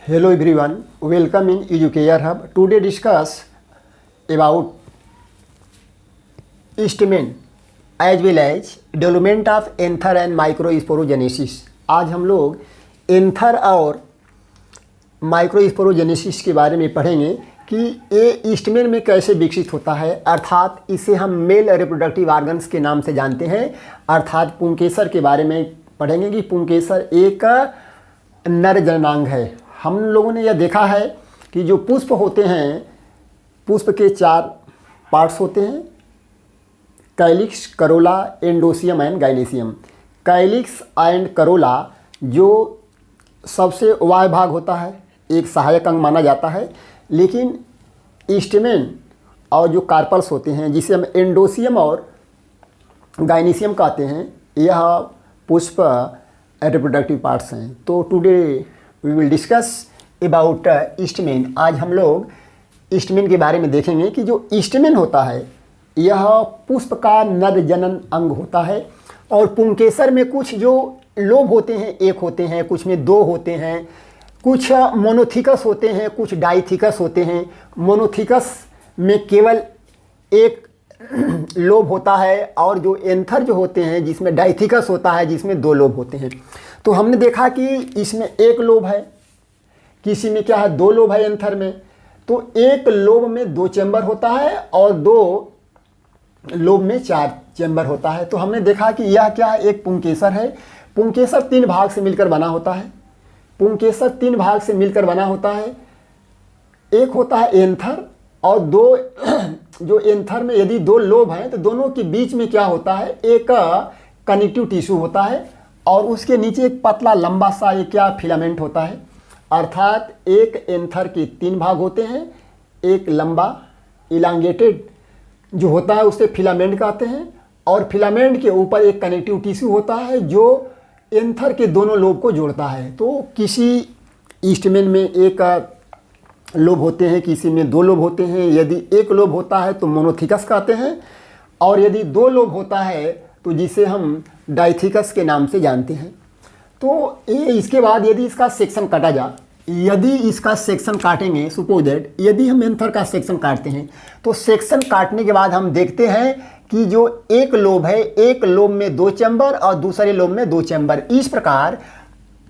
Hello everyone, welcome in Educare Hub. Today discuss about stamen as well as development of anther and microsporogenesis. आज हम लोग anther और microsporogenesis के बारे में पढ़ेंगे कि ये स्टेमेन में कैसे विकसित होता है, अर्थात इसे हम मेल रिप्रोडक्टिव ऑर्गन्स के नाम से जानते हैं। अर्थात पुंकेसर के बारे में पढ़ेंगे कि पुंकेसर एक नर जननांग है। हम लोगों ने यह देखा है कि जो पुष्प होते हैं, पुष्प के 4 पार्ट्स होते हैं, calyx, corolla, androecium and gynoecium. Calyx and corolla जो सबसे वाय भाग होता है, एक सहायक अंग माना जाता है, लेकिन स्टेमेन और जो कार्पल्स होते हैं जिसे हम एंडोसियम और गाइनेसियम कहते हैं, यह पुष्प रिप्रोडक्टिव पार्ट्स हैं। तो today we will discuss about stamen. आज हम लोग स्टेमेन के बारे में देखेंगे कि जो स्टेमेन होता है यह पुष्प का नर जनन अंग होता है। और पुंकेसर में कुछ जो लोब होते हैं, एक होते हैं, कुछ में 2 होते हैं, कुछ मोनोथिकस होते हैं, कुछ डाइथिकस होते हैं। मोनोथिकस में केवल एक लोब होता है और जो एंथर जो होते हैं जिसमें डाइथिकस होता है जिसमें 2 लोब होते हैं। तो हमने देखा कि इसमें एक लोब है, किसी में क्या है 2 लोब है एंथर में। तो एक लोब में 2 चैम्बर होता है और 2 लोब में 4 चैम्बर होता है। तो हमने देखा कि यह क्या है, एक पुंकेसर है। पुंकेसर 3 भाग से मिलकर बना होता है। पुंकेसर 3 भाग से मिलकर बना होता है। एक होता है एंथर और 2 जो एंथर में यदि 2 लोब हैं तो दोनों के बीच में क्या होता है, एक कनेक्टिव टिश्यू होता है और उसके नीचे एक पतला लंबा सा एक क्या फिलामेंट होता है। अर्थात एक एंथर के 3 भाग होते हैं, एक लंबा इलांगेटेड जो होता है उसे फिलामेंट कहते हैं, और फिलामेंट के ऊपर एक कनेक्टिव टिश्यू होता है जो एंथर के दोनों लोब को जोड़ता है। तो किसी स्टेमेन में एक लोब होते हैं, किसी में 2 लोब होते हैं। यदि एक लोब होता है तो मोनोथिकस कहते हैं, और यदि 2 लोब होता है तो जिसे हम डाइथिकस के नाम से जानते हैं। तो ये इसके बाद यदि इसका सेक्शन काटा जाए, यदि इसका सेक्शन काटेंगे, सपोज दैट यदि हम एंथर का सेक्शन काटते हैं तो सेक्शन काटने के बाद हम देखते हैं कि जो एक लोब है, एक लोब में 2 चैम्बर और दूसरे लोब में 2 चैम्बर। इस प्रकार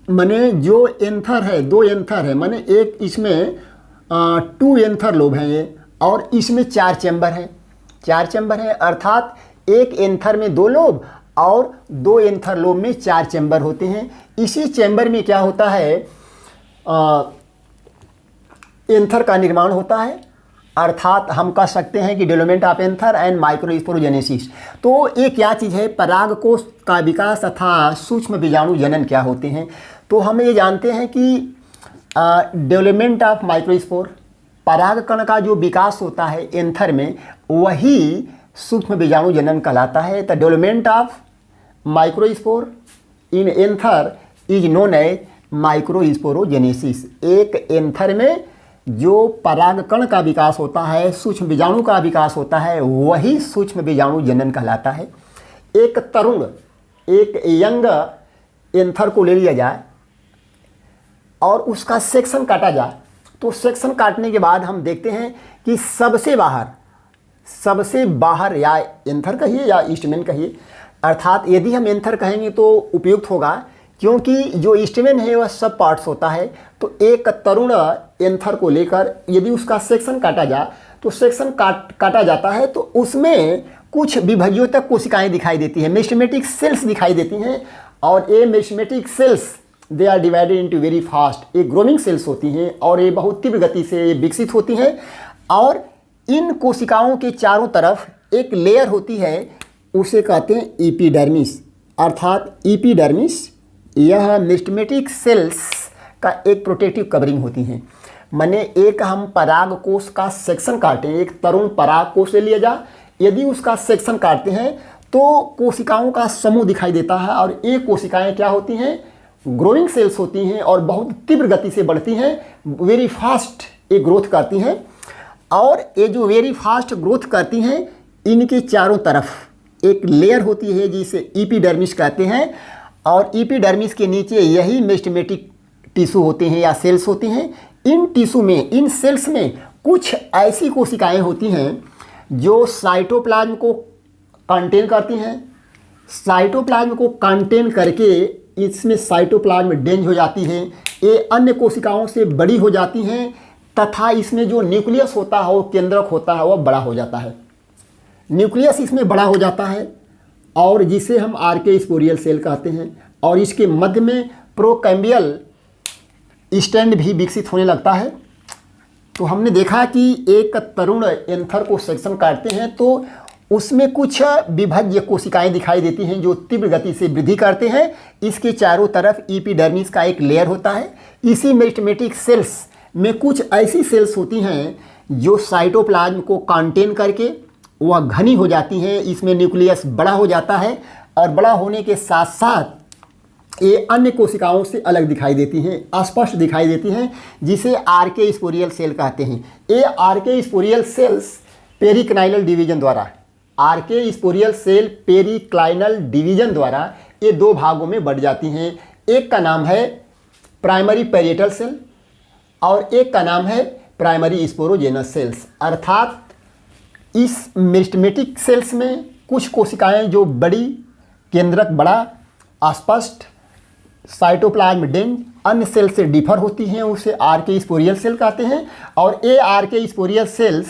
माने जो एंथर है, 2 एंथर है, माने एक इसमें 2 एंथर लोब हैं ये, और इसमें 4 चैम्बर हैं, 4 चैम्बर हैं। अर्थात एक एंथर में 2 लोब और 2 एंथर लोब में 4 चैम्बर होते हैं। इसी चैम्बर में क्या होता है, एंथर का निर्माण होता है। अर्थात हम कह सकते हैं कि development of anther and microsporogenesis. तो ये क्या चीज़ है, परागकोश का विकास तथा सूक्ष्म बीजाणु जनन क्या होते हैं। तो हम ये जानते हैं कि डेवलपमेंट ऑफ माइक्रोस्पोर, परागकण का जो विकास होता है एंथर में, वही सूक्ष्म बीजाणु जनन कहलाता है। The development of microspore in anther is known as microsporogenesis. एक एंथर में जो परागकण का विकास होता है, सूक्ष्म बीजाणु का विकास होता है, वही सूक्ष्म बीजाणु जनन कहलाता है। एक तरुण, एक यंग एंथर को ले लिया जाए और उसका सेक्शन काटा जाए, तो सेक्शन काटने के बाद हम देखते हैं कि सबसे बाहर या एंथर कहिए या स्टेमेन कहिए, अर्थात यदि हम एंथर कहेंगे तो उपयुक्त होगा क्योंकि जो स्टेमेन है वह सब पार्ट्स होता है। तो एक तरुण एंथर को लेकर यदि उसका सेक्शन काटा जाए तो सेक्शन काटा जाता है तो उसमें कुछ विभज्योतक कोशिकाएं दिखाई देती हैं, मेस्टेमेटिक सेल्स दिखाई देती हैं। और ये meristematic cells they are divided into very fast. ये ग्रोइंग सेल्स होती हैं और ये बहुत तीव्र गति से विकसित होती हैं। और इन कोशिकाओं के चारों तरफ एक लेयर होती है, उसे कहते हैं एपिडर्मिस। अर्थात एपिडर्मिस यह मेस्टेमेटिक सेल्स का एक प्रोटेक्टिव कवरिंग होती है। माने एक हम परागकोश का सेक्शन काटें, एक तरुण परागकोश ले लिया जाए, यदि उसका सेक्शन काटते हैं तो कोशिकाओं का समूह दिखाई देता है। और ये कोशिकाएं क्या होती हैं, ग्रोइंग सेल्स होती हैं और बहुत तीव्र गति से बढ़ती हैं, वेरी फास्ट ये ग्रोथ करती हैं। और ये जो वेरी फास्ट ग्रोथ करती हैं, इनके चारों तरफ एक लेयर होती है जिसे एपिडर्मिस कहते हैं, और एपिडर्मिस के नीचे यही मेस्टेमेटिक टिश्यू होते हैं या सेल्स होती हैं। इन टिश्यू में, इन सेल्स में कुछ ऐसी कोशिकाएं होती हैं जो साइटोप्लाज्म को कंटेन करती हैं। साइटोप्लाज्म को कंटेन करके इसमें साइटोप्लाज्म डेंज हो जाती है, ये अन्य कोशिकाओं से बड़ी हो जाती हैं तथा इसमें जो न्यूक्लियस होता है, वो केंद्रक होता है, वह बड़ा हो जाता है। न्यूक्लियस इसमें बड़ा हो जाता है और जिसे हम आर्के स्पोरियल सेल कहते हैं। और इसके मध्य में प्रोकैम्बियल स्टैंड भी विकसित होने लगता है। तो हमने देखा कि एक तरुण एंथर को सेक्शन काटते हैं तो उसमें कुछ विभज्य कोशिकाएं दिखाई देती हैं जो तीव्र गति से वृद्धि करते हैं। इसके चारों तरफ एपिडर्मिस का एक लेयर होता है। इसी मेरिस्टेमेटिक सेल्स में कुछ ऐसी सेल्स होती हैं जो साइटोप्लाज्म को कंटेन करके वह घनी हो जाती हैं। इसमें न्यूक्लियस बड़ा हो जाता है और बड़ा होने के साथ साथ ये अन्य कोशिकाओं से अलग दिखाई देती हैं, स्पष्ट दिखाई देती हैं, जिसे आर्के स्पोरियल सेल कहते हैं। ये आर्के स्पोरियल सेल्स पेरिक्लाइनल डिवीजन द्वारा, आर्के स्पोरियल सेल पेरिक्लाइनल डिवीजन द्वारा ये दो भागों में बढ़ जाती हैं। एक का नाम है प्राइमरी पैरिएटल सेल और एक का नाम है प्राइमरी स्पोरोजेनस सेल्स। अर्थात इस मेरिस्टेमेटिक सेल्स में कुछ कोशिकाएं जो बड़ी, केंद्रक बड़ा, स्पष्ट, साइटोप्लाज्म डेंज, अन्य सेल से डिफर होती हैं, उसे आर्के स्पोरियल सेल कहते हैं। और ये आर्के स्पोरियल सेल्स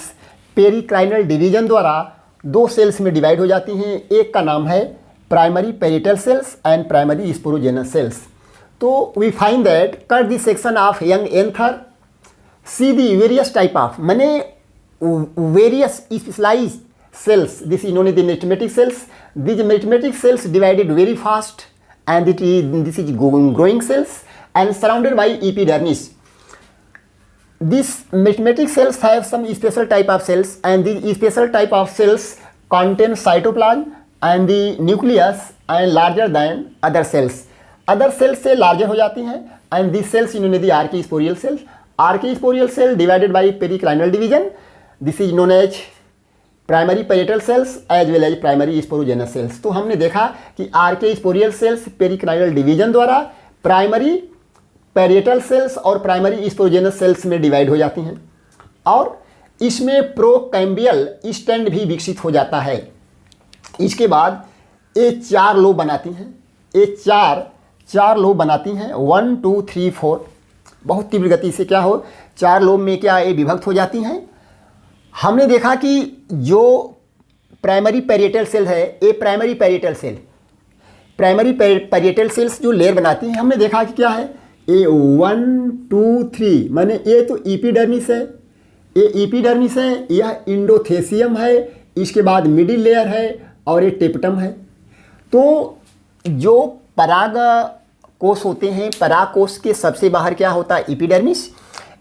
पेरिक्लाइनल डिवीजन द्वारा दो सेल्स में डिवाइड हो जाती हैं। एक का नाम है primary parietal cells and primary sporogenous cells. तो we find that cut the section of young anther, see the various type of, माने various specialized cells. This is known as the meristematic cells. These meristematic cells divided very fast and this is growing cells and surrounded by epidermis. These meristematic cells have some special type of cells and these special type of cells contain cytoplasm and the nucleus and larger than other cells. Other cells से larger हो जाती हैं and these cells known as the archaeosporial cells. Archaeosporial cell divided by periclinal division. This is known as primary parietal cells as well as primary sporogenous cells. तो हमने देखा कि archesporial cells periclinal division द्वारा primary parietal cells और primary sporogenous cells में divide हो जाती हैं और इसमें प्रोकैम्बियल स्टैंड भी विकसित हो जाता है। इसके बाद ये चार लोब बनाती हैं, ये चार लोब बनाती हैं, 1 2 3 4। बहुत तीव्र गति से क्या हो, चार लोब में क्या ये विभक्त हो जाती हैं। हमने देखा कि जो प्राइमरी पैरिएटल सेल है, ये प्राइमरी पैरिएटल सेल्स जो लेयर बनाती हैं, हमने देखा कि क्या है, ये 1 2 3, माने ये तो एपिडर्मिस है, ये एपिडर्मिस है, यह इंडोथेसियम है, इसके बाद मिडिल लेयर है और ये टेपटम है। तो जो पराग कोष होते हैं, पराग कोष के सबसे बाहर क्या होता है, एपिडर्मिस।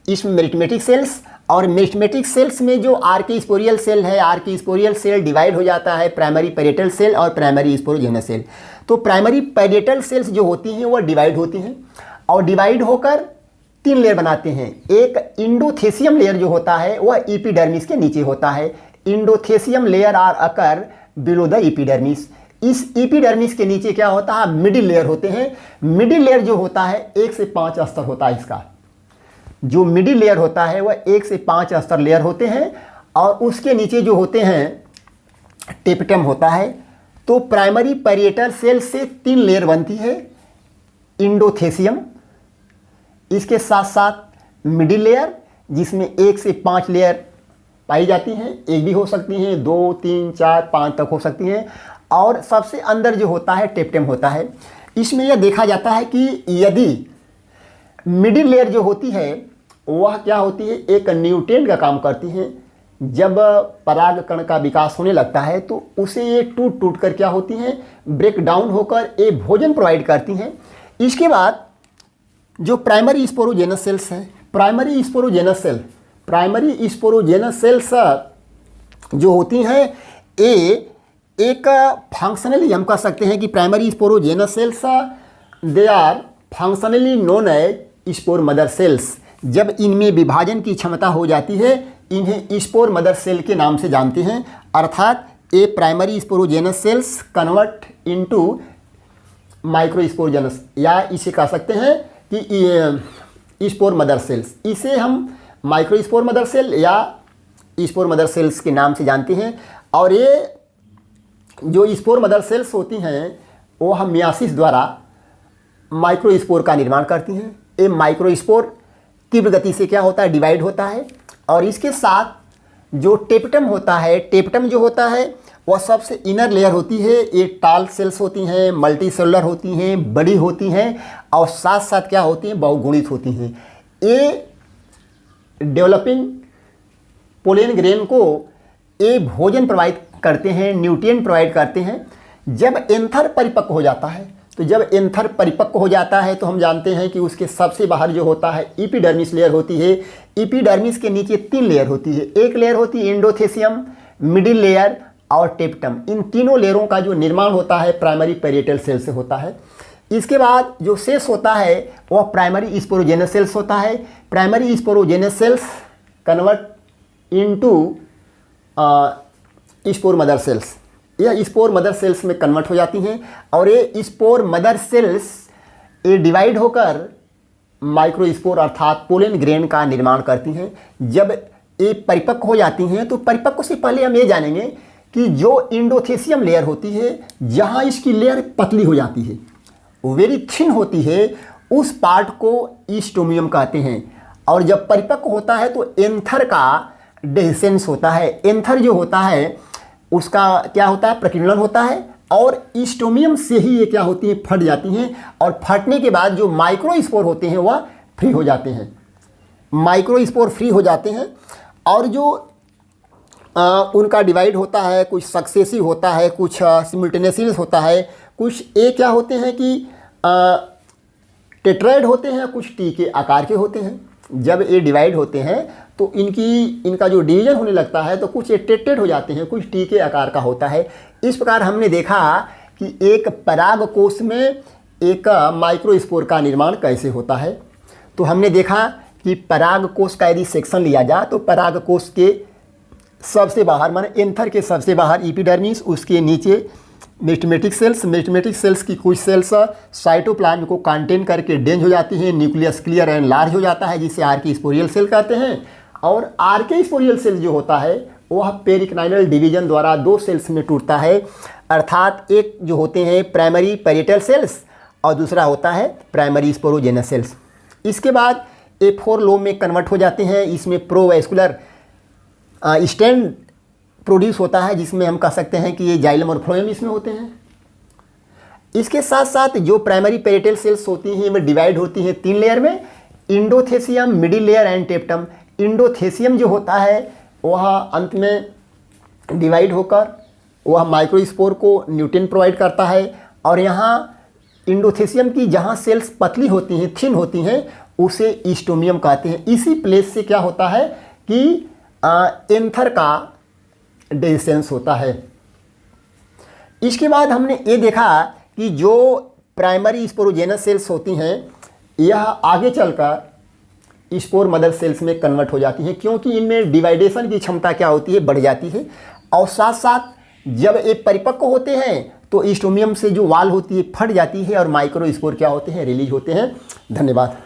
इसमें मेरिस्टेमेटिक सेल्स और मेरिस्टेमेटिक सेल्स में जो आर्के स्पोरियल सेल है, आर्के स्पोरियल सेल डिवाइड हो जाता है प्राइमरी पैरिएटल सेल और प्राइमरी स्पोरोजेनस सेल। तो प्राइमरी पैरिएटल सेल्स जो होती हैं वह डिवाइड होती हैं और डिवाइड होकर 3 लेयर बनाते हैं। एक इंडोथेसियम लेयर जो होता है वह एपिडर्मिस के नीचे होता है। Endothecium layer are occur below the epidermis. इस एपिडर्मिस के नीचे क्या होता है, मिडिल लेयर होते हैं। मिडिल लेयर जो होता है 1 से 5 स्तर होता है। इसका जो मिडिल लेयर होता है वह 1 से 5 स्तर लेयर होते हैं और उसके नीचे जो होते हैं टेपटम होता है। तो प्राइमरी पैरिएटल सेल से 3 लेयर बनती है, इंडोथेसियम, इसके साथ साथ मिडिल लेयर जिसमें 1 से 5 लेयर पाई जाती हैं, एक भी हो सकती हैं, 2 3 4 5 तक हो सकती हैं, और सबसे अंदर जो होता है टेपटम होता है। इसमें यह देखा जाता है कि यदि मिडिल लेयर जो होती है वह क्या होती है, एक न्यूट्रिएंट का काम करती है। जब परागकण का विकास होने लगता है तो उसे ये टूट कर क्या होती हैं, ब्रेक डाउन होकर ये भोजन प्रोवाइड करती हैं। इसके बाद जो प्राइमरी स्पोरोजेनस सेल्स हैं, प्राइमरी स्पोरोजेनस सेल्स जो होती हैं ये एक फंक्शनली हम कह सकते हैं कि primary sporogenous cells they are functionally known as spore mother cells. जब इनमें विभाजन की क्षमता हो जाती है इन्हें स्पोर मदर सेल के नाम से जानते हैं। अर्थात ये primary sporogenous cells convert into microsporogenous, या इसे कह सकते हैं कि स्पोर मदर सेल्स, इसे हम माइक्रोस्पोर मदर सेल या स्पोर मदर सेल्स के नाम से जानते हैं। और ये जो स्पोर मदर सेल्स होती हैं वो हम मियासिस द्वारा माइक्रोस्पोर का निर्माण करती हैं। ये माइक्रोस्पोर तीव्र गति से क्या होता है, डिवाइड होता है। और इसके साथ जो टेप्टम होता है, टेप्टम जो होता है वह सबसे इनर लेयर होती है। ये टाल सेल्स होती हैं, मल्टी सेलुलर होती हैं, बड़ी होती हैं और साथ साथ क्या होती हैं, बहुगुणित होती हैं। ये डेवलपिंग पोलन ग्रेन को ये भोजन प्रोवाइड करते हैं, न्यूट्रिएंट प्रोवाइड करते हैं। जब एंथर परिपक्व हो जाता है, तो जब एंथर परिपक्व हो जाता है तो हम जानते हैं कि उसके सबसे बाहर जो होता है एपिडर्मिस लेयर होती है। एपिडर्मिस के नीचे 3 लेयर होती है। एक लेयर होती है एंडोथेसियम, मिडिल लेयर और टेप्टम। इन तीनों लेयरों का जो निर्माण होता है प्राइमरी पेरिएटल सेल से होता है। इसके बाद जो शेष होता है वह प्राइमरी स्पोरोजेनस सेल्स होता है। Primary sporogenous cells convert into spore mother cells, यह स्पोर मदर सेल्स में कन्वर्ट हो जाती हैं। और ये स्पोर मदर सेल्स ये डिवाइड होकर माइक्रोस्पोर अर्थात पोलन ग्रेन का निर्माण करती हैं। जब ये परिपक्व हो जाती हैं तो परिपक्व से पहले हम ये जानेंगे कि जो इंडोथेसियम लेयर होती है, जहाँ इसकी लेयर पतली हो जाती है, वेरी थिन होती है, उस पार्ट को ईस्टोमियम कहते हैं। और जब परिपक्व होता है तो एंथर का डेhiscence होता है। एंथर जो होता है उसका क्या होता है, प्रकीर्णन होता है और ईस्टोमियम से ही ये क्या होती है, फट जाती हैं। और फटने के बाद जो माइक्रोस्पोर होते हैं वह फ्री हो जाते हैं, माइक्रोस्पोर फ्री हो जाते हैं। और जो उनका डिवाइड होता है, कुछ सक्सेसिव होता है, कुछ सिमुल्टेनियस होता है, कुछ ए क्या होते हैं कि टेट्राइड होते हैं, कुछ टी के आकार के होते हैं। जब ये डिवाइड होते हैं तो इनका जो डिवीजन होने लगता है तो कुछ ये टेट्रेड हो जाते हैं, कुछ टी के आकार का होता है। इस प्रकार हमने देखा कि एक पराग कोश में एक माइक्रोस्पोर का निर्माण कैसे होता है। तो हमने देखा कि पराग कोश का यदि सेक्शन लिया जाए तो पराग कोश के सबसे बाहर माने एंथर के सबसे बाहर एपिडर्मिस, उसके नीचे मेरिस्टेमेटिक सेल्स। मेरिस्टेमेटिक सेल्स की कुछ सेल्स साइटोप्लाज्म को कंटेन करके डेंज हो जाती हैं, न्यूक्लियस क्लियर एंड लार्ज हो जाता है, जिसे आर्कीस्पोरियल सेल कहते हैं। और आर्कीस्पोरियल सेल जो होता है वह पेरिक्लाइनल डिवीजन द्वारा 2 सेल्स में टूटता है। अर्थात एक जो होते हैं प्राइमरी पेरिएटल सेल्स और दूसरा होता है प्राइमरी स्पोरोजेनस सेल्स। इसके बाद A4 लोब में कन्वर्ट हो जाते हैं। इसमें प्रोवैस्कुलर स्टैंड प्रोड्यूस होता है, जिसमें हम कह सकते हैं कि ये जाइलम और फ्लोएम इसमें होते हैं। इसके साथ साथ जो प्राइमरी पेरिएटल सेल्स होती हैं वे डिवाइड होती हैं 3 लेयर में, इंडोथेसियम, मिडिल लेयर एंड टेप्टम। इंडोथेसियम जो होता है वह अंत में डिवाइड होकर वह माइक्रोस्पोर को न्यूट्रिएंट प्रोवाइड करता है। और यहाँ इंडोथेसियम की जहाँ सेल्स पतली होती हैं, थिन होती हैं, उसे ईस्टोमियम कहते हैं। इसी प्लेस से क्या होता है कि एंथर का डेhiscence होता है। इसके बाद हमने ये देखा कि जो प्राइमरी स्पोरोजेनस सेल्स होती हैं यह आगे चलकर स्पोर मदर सेल्स में कन्वर्ट हो जाती हैं, क्योंकि इनमें डिवाइडेशन की क्षमता क्या होती है, बढ़ जाती है। और साथ साथ जब ये परिपक्व होते हैं तो ईस्टोमियम से जो वाल होती है फट जाती है और माइक्रोस्पोर क्या होते हैं, रिलीज होते हैं। धन्यवाद।